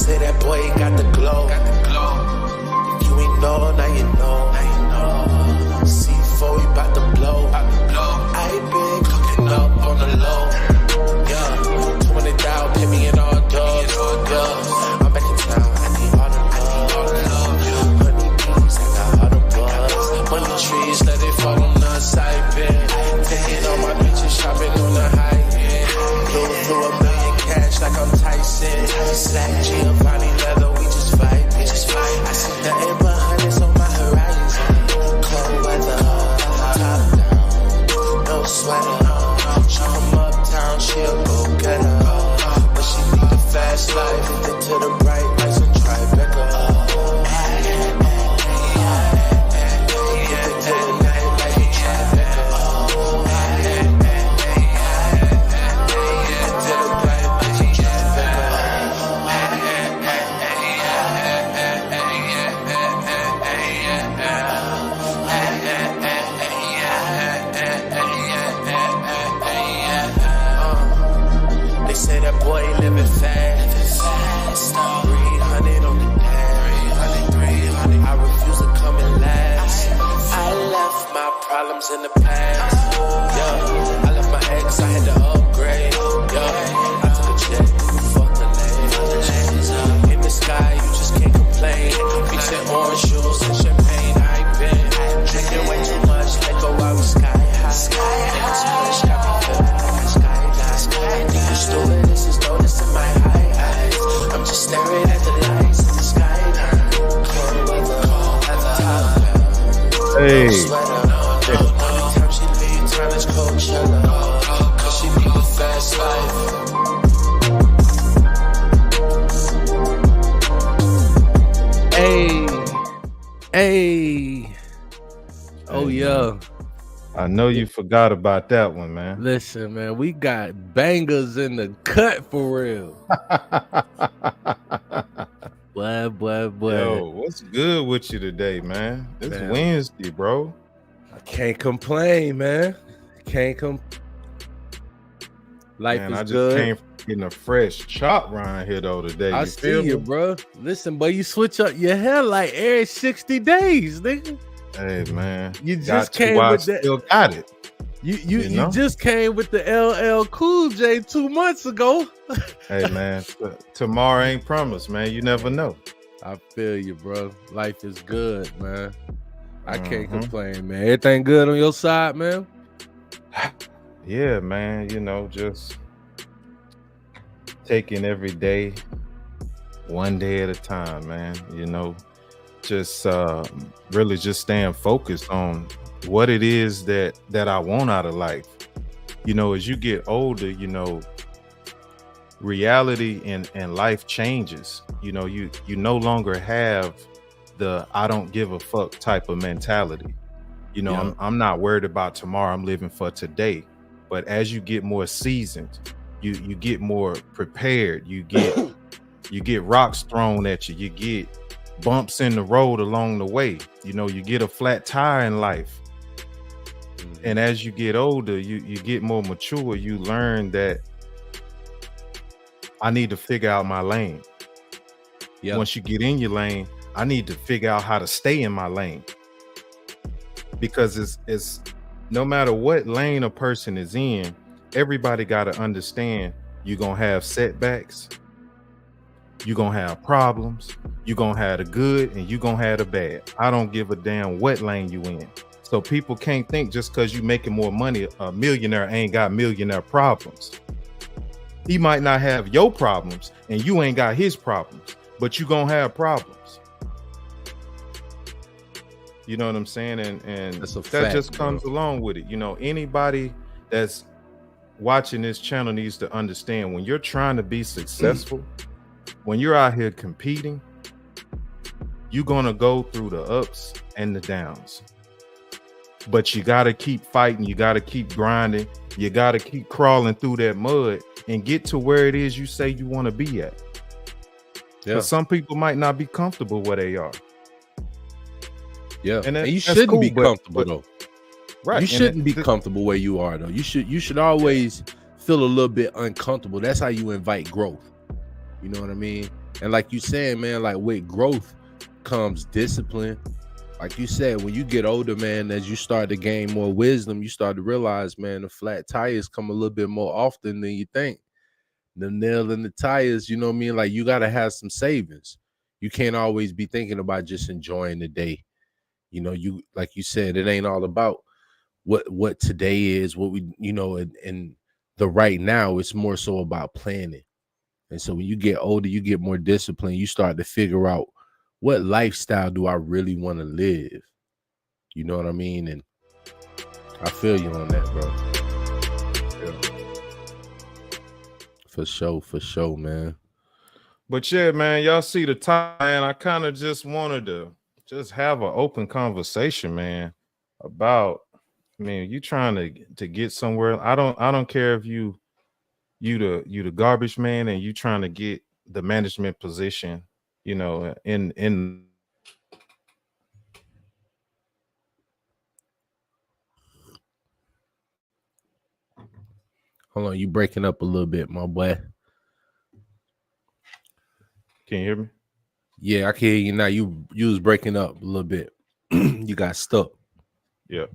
say that boy ain't got the glow. If you ain't know, now you know. C4, we bout to blow. I been cooking up on the low. Yeah, 20,000, pay me in all dogs. Yeah, I'm back in town, I need all the love. Honey bees, I got all the buzz. Money trees, let it fall on the side bed. Taking all my bitches, shopping on the high end. Blew a million cash like I'm Tyson. Slack Giovanni leather, we just vibe. I see nothing but hundreds on my horizon. Cold weather, top down, no sweater. She from uptown, she'll go get her. But she need the fast life, into the bright lights and Tribeca. They say that boy living fast. 300 on the dash. 300. I refuse to come in last. I left my problems in the past. Yeah, I left my ex, I had to upgrade. Yeah, I took a jet, fuck the lane. In the sky, you just can't complain. Beach and orange juice and champagne. I ain't been drinking way too much. Let go, I was sky high. And this push got me feeling like a skyline. The stewardess is noticing my high eyes. I'm just staring at the lights in the skyline. Cold weather, at the top down. Hey. Anytime she leaves, time is Coachella. Cause she need the fast life. Hey. Oh, yeah. I know you forgot about that one, man. Listen, man, we got bangers in the cut for real. Boy. Yo, what's good with you today, man? It's Wednesday, bro. I can't complain, man. Life Man, is I just good. came from getting a fresh chop round here though today. I see you, bro. Listen, but you switch up your hair like every 60 days, nigga. Hey, man. You just came with that. Still got it. You just came with the LL Cool J 2 months ago. Hey, man. Tomorrow ain't promised, man. You never know. I feel you, bro. Life is good, man. I can't complain, man. Everything good on your side, man? Yeah, man. You know, just taking every day, one day at a time, man. You know, just really just staying focused on what it is that I want out of life. You know, as you get older, you know, reality and life changes. You know, you no longer have the I don't give a fuck type of mentality. You know, Yeah. I'm not worried about tomorrow. I'm living for today. But as you get more seasoned, you get more prepared. You get rocks thrown at you. You get bumps in the road along the way. You know, you get a flat tire in life. And as you get older, you get more mature. You learn that I need to figure out my lane. Yeah. Once you get in your lane, I need to figure out how to stay in my lane. Because it's no matter what lane a person is in, everybody got to understand you're going to have setbacks. You're going to have problems. You're going to have the good and you're going to have the bad. I don't give a damn what lane you in. So people can't think just because you're making more money, a millionaire ain't got millionaire problems. He might not have your problems and you ain't got his problems, but you're going to have problems. You know what I'm saying? And That's a that fact, just comes bro. along with it. You know, anybody that's watching this channel needs to understand when you're trying to be successful, when you're out here competing, you're going to go through the ups and the downs. But you got to keep fighting. You got to keep grinding. You got to keep crawling through that mud and get to where it is you say you want to be at. Yeah. But some people might not be comfortable where they are. Yeah. And And you that's shouldn't cool, be but- comfortable but- though. Right. You And shouldn't be it- comfortable where you are though. You should always feel a little bit uncomfortable. That's how you invite growth. You know what I mean? And like you said, man, like with growth comes discipline. Like you said, when you get older, man, as you start to gain more wisdom, you start to realize, man, the flat tires come a little bit more often than you think. The nail in the tires, you know what I mean? Like you got to have some savings. You can't always be thinking about just enjoying the day. You know, you like you said, it ain't all about what today is, what we, you know, and the right now. It's more so about planning. And so when you get older, you get more disciplined. You start to figure out what lifestyle do I really want to live. You know what I mean? And I feel you on that, bro. For sure, man. But yeah, man, y'all see the time, man. I kind of just wanted to just have an open conversation, man, about. I mean, you trying to get somewhere. I don't care if you the garbage man and you trying to get the management position, you know, in Hold on, you breaking up a little bit, my boy. Can you hear me? Yeah, I can hear you now. You was breaking up a little bit. You got stuck. Yeah.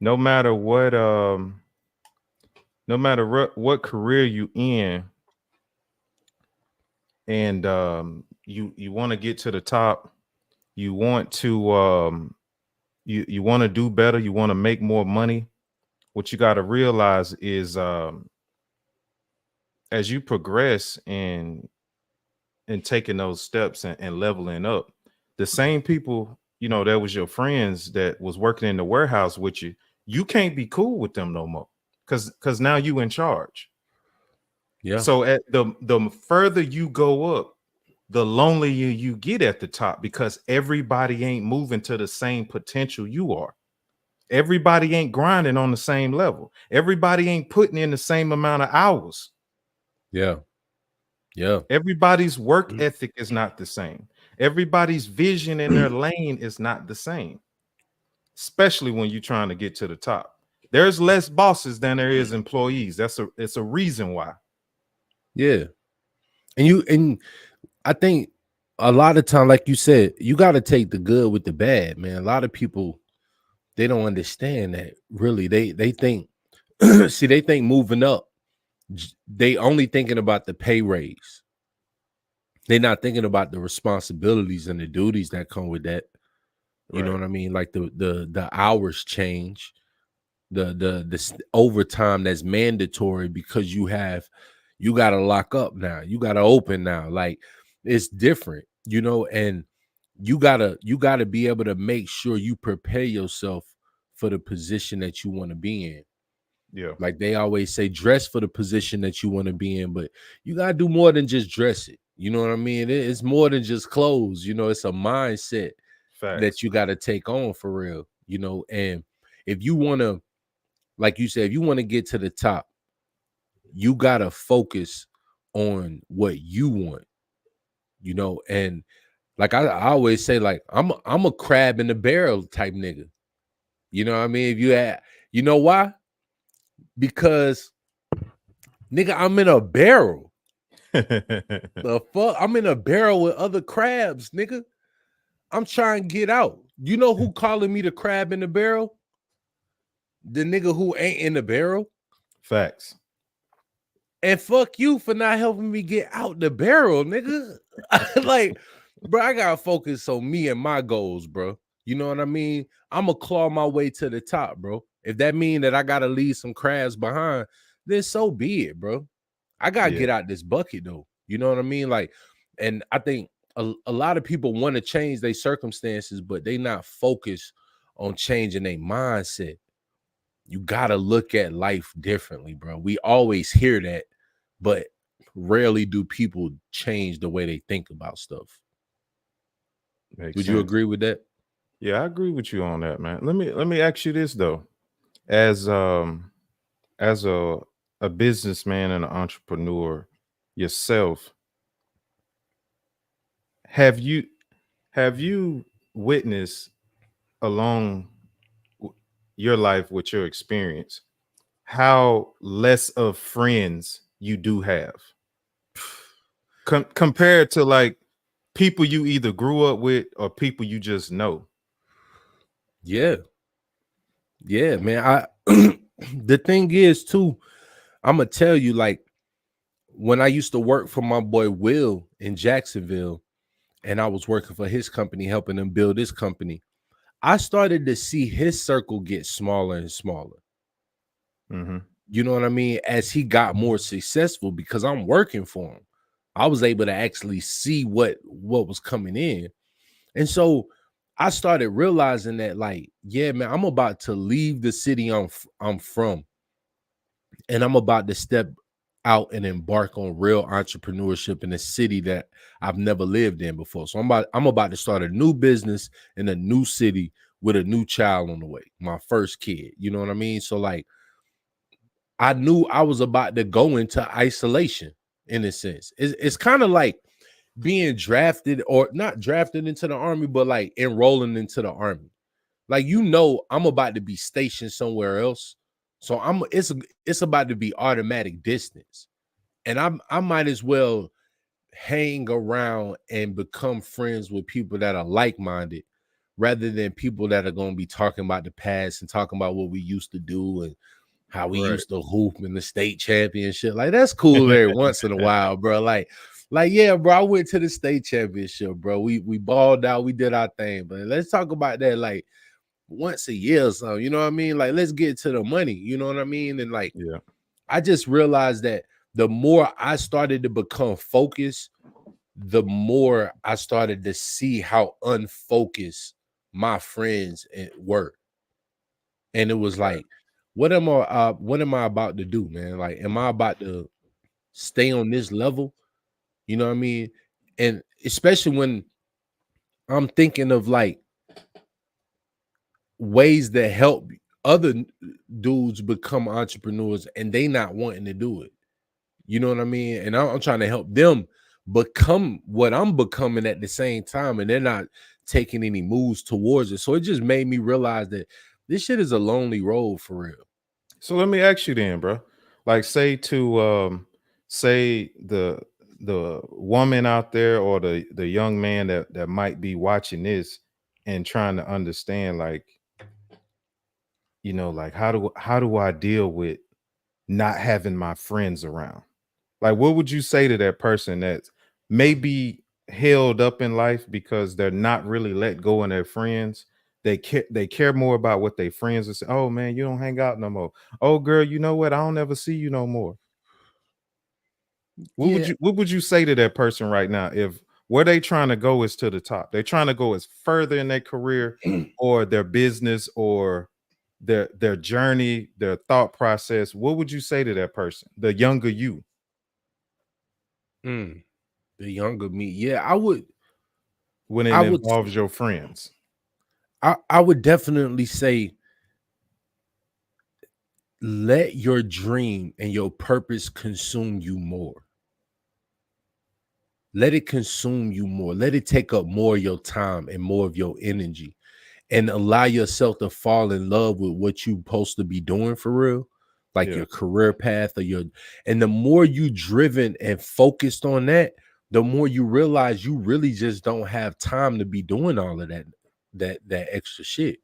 No matter what no matter what career you in, and you want to get to the top, you want to you want to do better, you want to make more money. What you got to realize is as you progress and taking those steps and leveling up, the same people, you know, that was your friends that was working in the warehouse with you, you can't be cool with them no more, because now you in charge. Yeah. So at the further you go up, the lonelier you get at the top, because everybody ain't moving to the same potential you are. Everybody ain't grinding on the same level. Everybody ain't putting in the same amount of hours. Yeah. Yeah. Everybody's work ethic is not the same. Everybody's vision in their lane is not the same, especially when you're trying to get to the top. There's less bosses than there is employees. It's a reason why. Yeah. And I think a lot of time, like you said, you got to take the good with the bad, man. A lot of people, they don't understand that really. They think see, they think moving up, they only thinking about the pay raise. They're not thinking about the responsibilities and the duties that come with that. You know Right. what I mean? Like the hours change, the overtime that's mandatory because you got to lock up now. You got to open now. Like it's different, you know, and you got to be able to make sure you prepare yourself for the position that you want to be in. Yeah. Like they always say, dress for the position that you want to be in, but you got to do more than just dress it. You know what I mean? It's more than just clothes. You know, it's a mindset that Facts. you got to take on for real, you know. And if you want to, like you said, if you want to get to the top, you got to focus on what you want, you know. And like I always say, like I'm a crab in the barrel type nigga. You know what I mean? If you had, you know why? Because nigga, I'm in a barrel. The fuck? I'm in a barrel with other crabs, nigga. I'm trying to get out. You know who calling me the crab in the barrel? The nigga who ain't in the barrel. Facts. And fuck you for not helping me get out the barrel, nigga. Like, bro, I gotta focus on me and my goals, bro. You know what I mean? I'm gonna claw my way to the top, bro. If that mean that I gotta leave some crabs behind, then so be it, bro. I gotta Yeah. get out this bucket though. You know what I mean? Like, and I think a lot of people want to change their circumstances, but they not focused on changing their mindset. You gotta look at life differently, bro. We always hear that, but rarely do people change the way they think about stuff. Makes Would you sense. agree with that? Yeah, I agree with you on that, man. Let me ask you this though. As as a businessman and an entrepreneur yourself, have you have you witnessed along your life with your experience how less of friends you do have? compared to like people you either grew up with or people you just know. Yeah. Yeah, man. I the thing is too, I'm gonna tell you, like, when I used to work for my boy Will in Jacksonville, and I was working for his company, helping him build his company, I started to see his circle get smaller and smaller. Mm-hmm. You know what I mean? As he got more successful, because I'm working for him, I was able to actually see what was coming in. And so I started realizing that, like, yeah, man, I'm about to leave the city I'm from, and I'm about to step out and embark on real entrepreneurship in a city that I've never lived in before. So I'm about to start a new business in a new city with a new child on the way, my first kid. You know what I mean? So like, I knew I was about to go into isolation in a sense. It's kind of like being drafted, or not drafted into the army, but like enrolling into the army. Like, you know, I'm about to be stationed somewhere else. So it's about to be automatic distance. And I might as well hang around and become friends with people that are like-minded, rather than people that are going to be talking about the past and talking about what we used to do and how we Right. used to hoop in the state championship. Like, that's cool every once in a while, bro. Like, yeah, bro, I went to the state championship, bro. We balled out, we did our thing. But let's talk about that like once a year or something. You know what I mean? Like, let's get to the money. You know what I mean? And like, Yeah. I just realized that the more I started to become focused, the more I started to see how unfocused my friends were. And it was Right. like, what am I about to do, man? Like, am I about to stay on this level? You know what I mean? And especially when I'm thinking of like ways that help other dudes become entrepreneurs and they not wanting to do it. You know what I mean? And I'm trying to help them become what I'm becoming at the same time, and they're not taking any moves towards it. So it just made me realize that this shit is a lonely road for real. So let me ask you then, bro. Like, say the woman out there or the young man that might be watching this and trying to understand, like, like how do I deal with not having my friends around? Like, what would you say to that person that's maybe held up in life because they're not really let go in their friends? They care more about what their friends are saying. Oh man, you don't hang out no more. Oh girl, you know what? I don't ever see you no more. What would Yeah. you say to that person right now if where they trying to go is to the top? They're trying to go as further in their career or their business or their journey, their thought process. What would you say to that person, the younger you? Mm, the younger me. Yeah, When it I would involves your friends. I would definitely say, let your dream and your purpose consume you more. Let it consume you more. Let it take up more of your time and more of your energy, and allow yourself to fall in love with what you're supposed to be doing for real, like Yeah, your career path or your. And the more you driven and focused on that, the more you realize you really just don't have time to be doing all of that extra shit.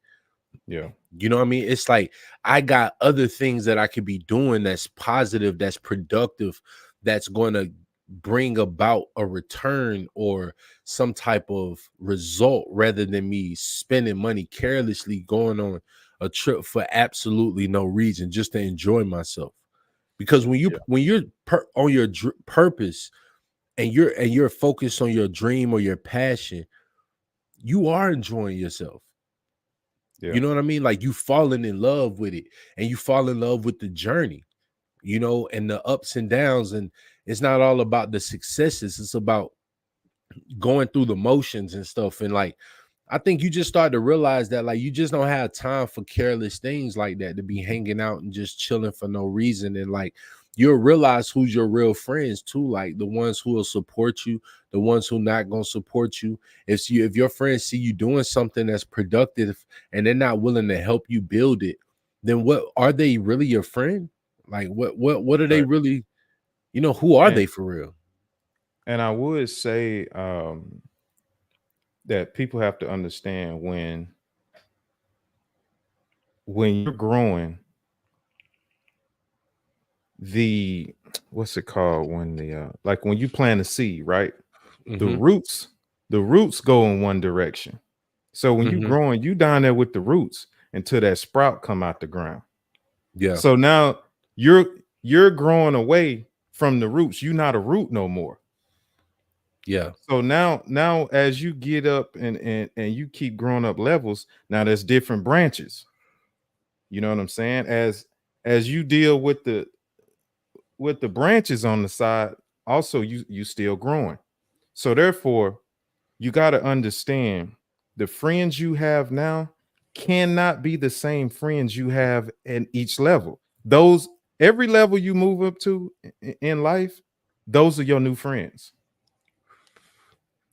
yeah, You know what I mean? It's like, I got other things that I could be doing that's positive, that's productive, that's going to bring about a return or some type of result, rather than me spending money carelessly, going on a trip for absolutely no reason, just to enjoy myself. Because yeah, when you're on your purpose, and you're focused on your dream or your passion, you are enjoying yourself. yeah, You know what I mean? Like, you falling in love with it, and you fall in love with the journey, and the ups and downs. And it's not all about the successes. It's about going through the motions and stuff. And like, I think you just start to realize that, like, you just don't have time for careless things like that, to be hanging out and just chilling for no reason. And like, you'll realize who's your real friends too, like the ones who will support you, the ones who not gonna support you. If your friends see you doing something that's productive and they're not willing to help you build it, then what are they really your friend? Like, what are they right. really? Who are And they for real? And I would say that people have to understand when you're growing, the what's it called when the like when you plant a seed, right? The Mm-hmm. roots, the roots go in one direction. So when you Mm-hmm. growing, you down there with the roots until that sprout come out the ground. Yeah. So now you're you're growing away from the roots. You're not a root no more. Yeah. So now as you get up and you keep growing up levels, now there's different branches. You know what I'm saying? As you deal with the branches on the side, also you still growing. So therefore, you got to understand the friends you have now cannot be the same friends you have in each level. Those every level you move up to in life, those are your new friends.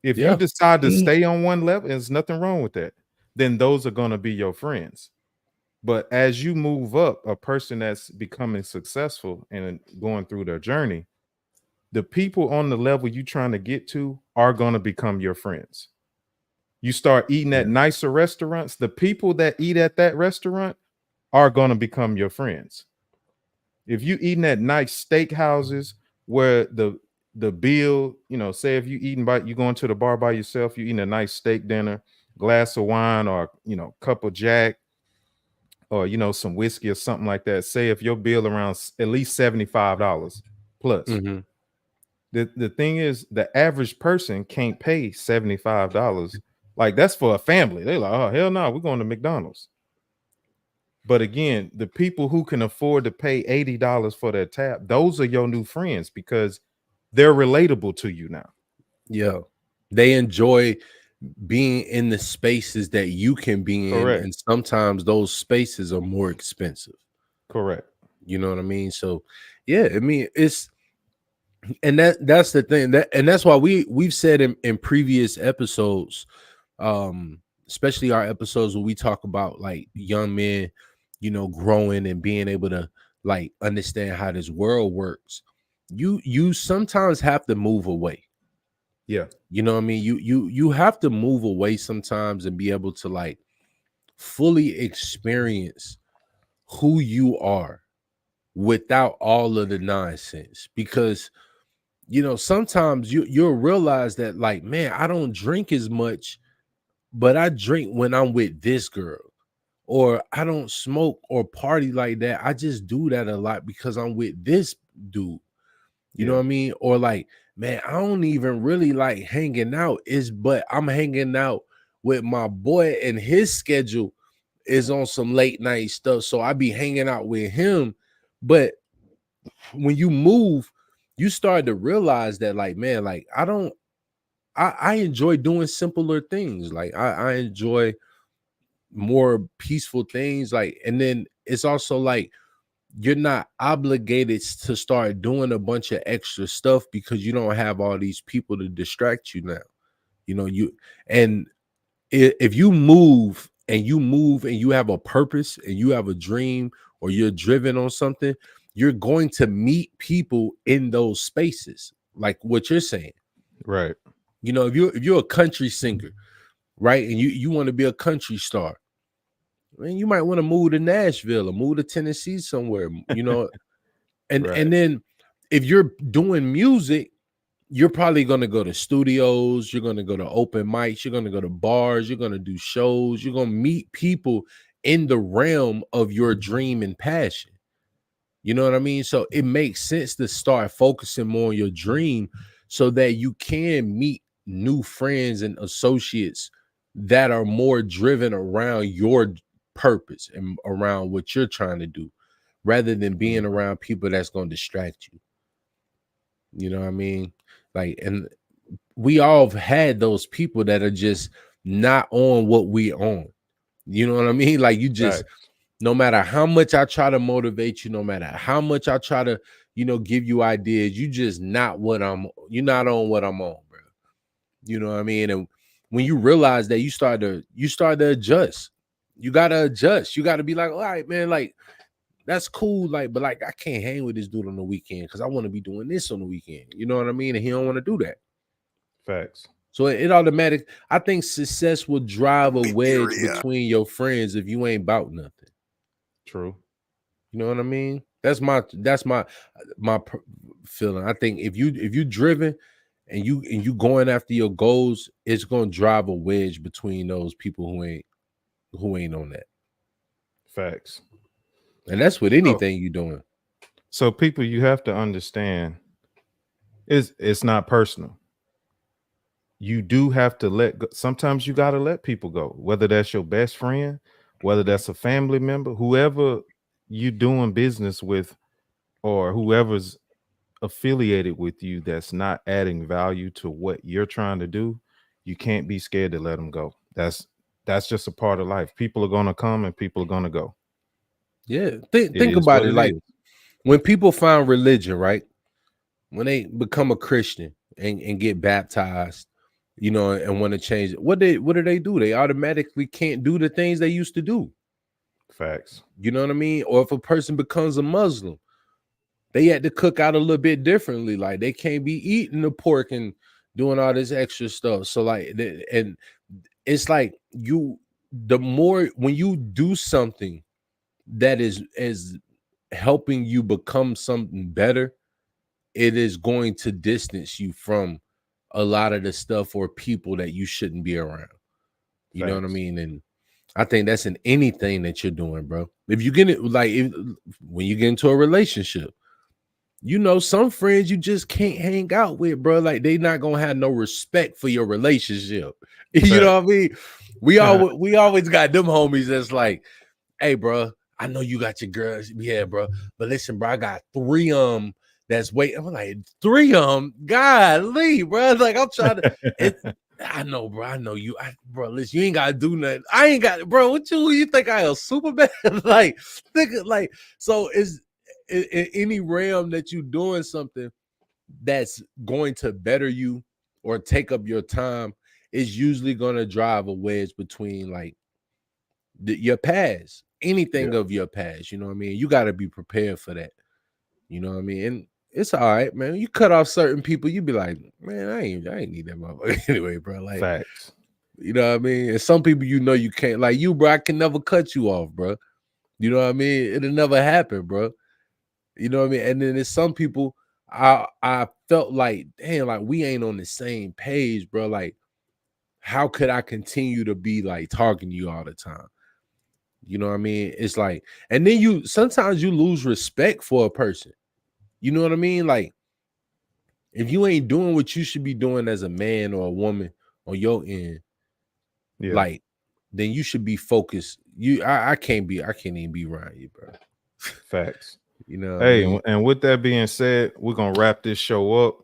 If you Yeah. decide to stay on one level, there's nothing wrong with that. Then those are going to be your friends. But as you move up, a person that's becoming successful and going through their journey, the people on the level you trying to get to are going to become your friends. You start eating at Yeah. nicer restaurants, the people that eat at that restaurant are going to become your friends. If you eating at nice steakhouses where the bill, say if you eating by you going to the bar by yourself, you eating a nice steak dinner, glass of wine or cup of jack or some whiskey or something like that. Say if your bill around at least $75 plus. Mm-hmm. The thing is, the average person can't pay $75. Like that's for a family. They're like, oh hell no, we're going to McDonald's. But again, the people who can afford to pay $80 for their tab, those are your new friends because they're relatable to you now. Yeah. They enjoy being in the spaces that you can be in, Correct. and sometimes those spaces are more expensive. Correct. You know what I mean? So yeah, I mean it's and that's the thing, and that's why we've said in previous episodes, especially our episodes where we talk about like young men, growing and being able to like understand how this world works. You sometimes have to move away. Yeah. You know what I mean? You have to move away sometimes and be able to like fully experience who you are without all of the nonsense, because sometimes you'll realize that like, man, I don't drink as much, but I drink when I'm with this girl, or I don't smoke or party like that. I just do that a lot because I'm with this dude. You know Yeah. what I mean? Or like, man, I don't even really like hanging out, but I'm hanging out with my boy and his schedule is on some late night stuff. So I be hanging out with him. But when you move, you start to realize that, like, man, like I enjoy doing simpler things. Like I enjoy more peaceful things. Like, and then it's also like you're not obligated to start doing a bunch of extra stuff because you don't have all these people to distract you now. You and if you move and you have a purpose and you have a dream or you're driven on something, you're going to meet people in those spaces, like what you're saying. Right. If you're a country singer, right, and you want to be a country star, man, you might want to move to Nashville or move to Tennessee somewhere, and Right. and then if you're doing music, you're probably going to go to studios, you're going to go to open mics, you're going to go to bars, you're going to do shows, you're going to meet people in the realm of your dream and passion. You know what I mean? So it makes sense to start focusing more on your dream so that you can meet new friends and associates that are more driven around your purpose and around what you're trying to do, rather than being Mhm. around people that's going to distract you. You know what I mean? Like, and we all have had those people that are just not on what we on. You know what I mean? Like, you just, Facts. no matter how much I try to motivate you, no matter how much I try to, give you ideas, you just you're not on what I'm on, bro. You know what I mean? And when you realize that, you start to adjust. You gotta adjust. You gotta be like, all right, man, like That's cool. Like, but like I can't hang with this dude on the weekend because I want to be doing this on the weekend. You know what I mean? And he don't want to do that. Facts. So it automatic. I think success will drive a wedge between your friends if you ain't about nothing. True. You know what I mean? That's my feeling. I think if you driven and you going after your goals, it's gonna drive a wedge between those people who ain't on that. Facts. And that's with anything you're doing. So people, you have to understand, it's not personal. You do have to let go. Sometimes you got to let people go, whether that's your best friend, whether that's a family member, whoever you doing business with, or whoever's affiliated with you that's not adding value to what you're trying to do. You can't be scared to let them go. That's just a part of life. People are going to come and people are going to go. Yeah. Think about it. Like when people find religion, right? When they become a Christian and get baptized, you know, and want to change it, what do they do? They automatically can't do the things they used to do. Facts. You know what I mean? Or if a person becomes a Muslim, they had to cook out a little bit differently. Like they can't be eating the pork and doing all this extra stuff. So like, and it's like the more when you do something that is helping you become something better, it is going to distance you from a lot of the stuff or people that you shouldn't be around. You know what I mean? And I think that's in anything that you're doing, bro. If you get it, like when you get into a relationship, you know, some friends you just can't hang out with, bro. Like they not gonna have no respect for your relationship. You know what I mean? We always got them homies that's like, hey, bro, I know you got your girls, yeah, bro. But listen, bro, I got 3 that's waiting. I'm like 3 golly, bro. Like I'm trying to. I know, bro. I know you, bro. Listen, you ain't gotta do nothing. I ain't got, bro. What you think I am Superman? Like, so is in any realm that you doing something that's going to better you or take up your time is usually going to drive a wedge between like your past, anything of your past. You know what I mean? You got to be prepared for that. You know what I mean? And it's all right, man. You cut off certain people, you be like, man, I ain't need that motherfucker anyway, bro. Like, facts. You know what I mean? And some people, you know, you can't, like you, bro. I can never cut you off, bro. You know what I mean? It'll never happen, bro. You know what I mean? And then there's some people I felt like, damn, like we ain't on the same page, bro. Like, how could I continue to be like talking to you all the time? You know what I mean? It's like, and then sometimes you lose respect for a person. You know what I mean? Like, if you ain't doing what you should be doing as a man or a woman on your end, like, then you should be focused. I can't even be around you, bro. Facts. You know, hey, and with that being said, we're gonna wrap this show up.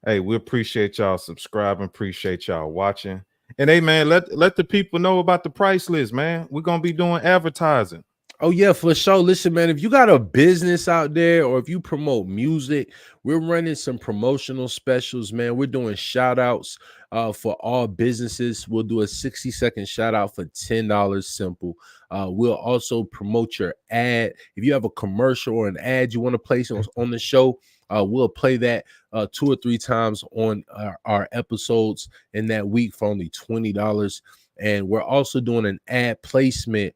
Hey, we appreciate y'all subscribing, appreciate y'all watching. And hey, man, let the people know about the price list, man. We're gonna be doing advertising. Oh yeah, for sure. Listen, man, if you got a business out there or if you promote music, we're running some promotional specials, man. We're doing shout outs for all businesses. We'll do a 60-second shout out for $10, simple. We'll also promote your ad. If you have a commercial or an ad you want to place on the show, we'll play that 2 or 3 times on our episodes in that week for only $20. And we're also doing an ad placement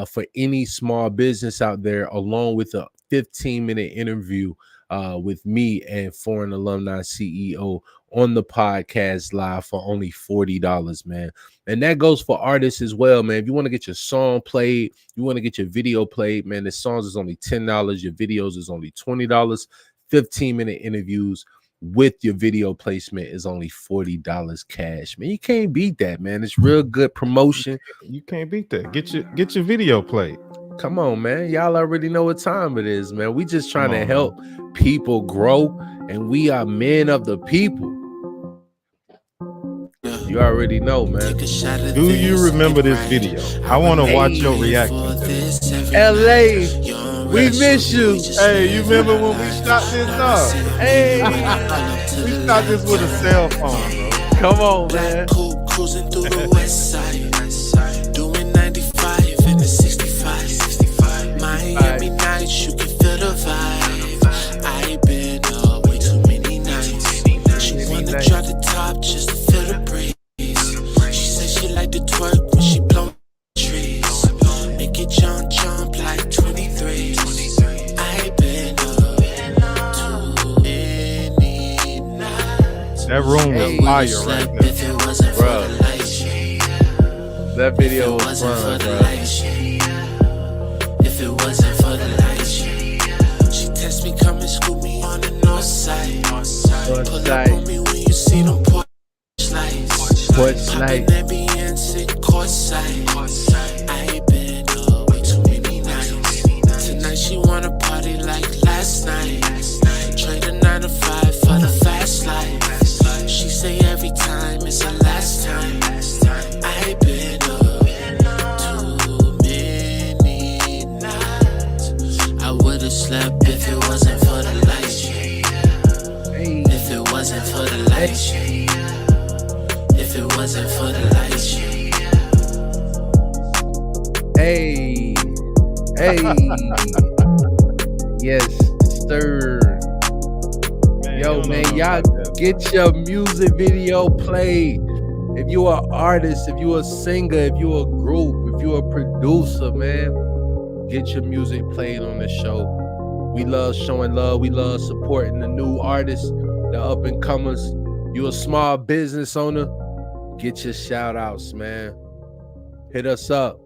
for any small business out there, along with a 15-minute interview with me and Foreign Alumni CEO on the podcast live for only $40, man. And that goes for artists as well, man. If you want to get your song played, you want to get your video played, man, the songs is only $10. Your videos is only $20. 15-minute interviews with your video placement is only $40 cash, man. You can't beat that, man. It's real good promotion. You can't beat that. Get your video played. Come on, man. Y'all already know what time it is, man. We just trying to help people grow, and we are men of the people. You already know, man. Do you remember this video? I want to watch your reaction to this. LA, we miss you. Hey, you remember when we shot this up? Hey, we shot this with a cell phone, bro. Come on, man. Cruising through the west side, doing 95 in the 65. Miami night. nights, you can feel the vibe. I been up way too many nights. She wanna drop the top just to feel the breeze. She said she like to twerk when she blow trees. Make it jump like 23. I been up too many nights. That room was fire right there. If it wasn't for the lights, That video was fun, bro. If it wasn't for the lights, she text me, come and scoop me on the north side. Pull up on me when you see them porch lights. Poppin' ambience in courtside. I been up way too many nights. Tonight she wanna party like last night. Trade a 9 to 5 for the fast life. She say every time it's her last time. I been up too many nights. I would've slept if it wasn't for the lights. If it wasn't for the lights. If it wasn't for the lights. Hey. Yes, sir. Yo, man, y'all get your music video played. If you are an artist, if you a singer, if you a group, if you a producer, man, get your music played on the show. We love showing love. We love supporting the new artists, the up and comers. You a small business owner, get your shout outs, man. Hit us up.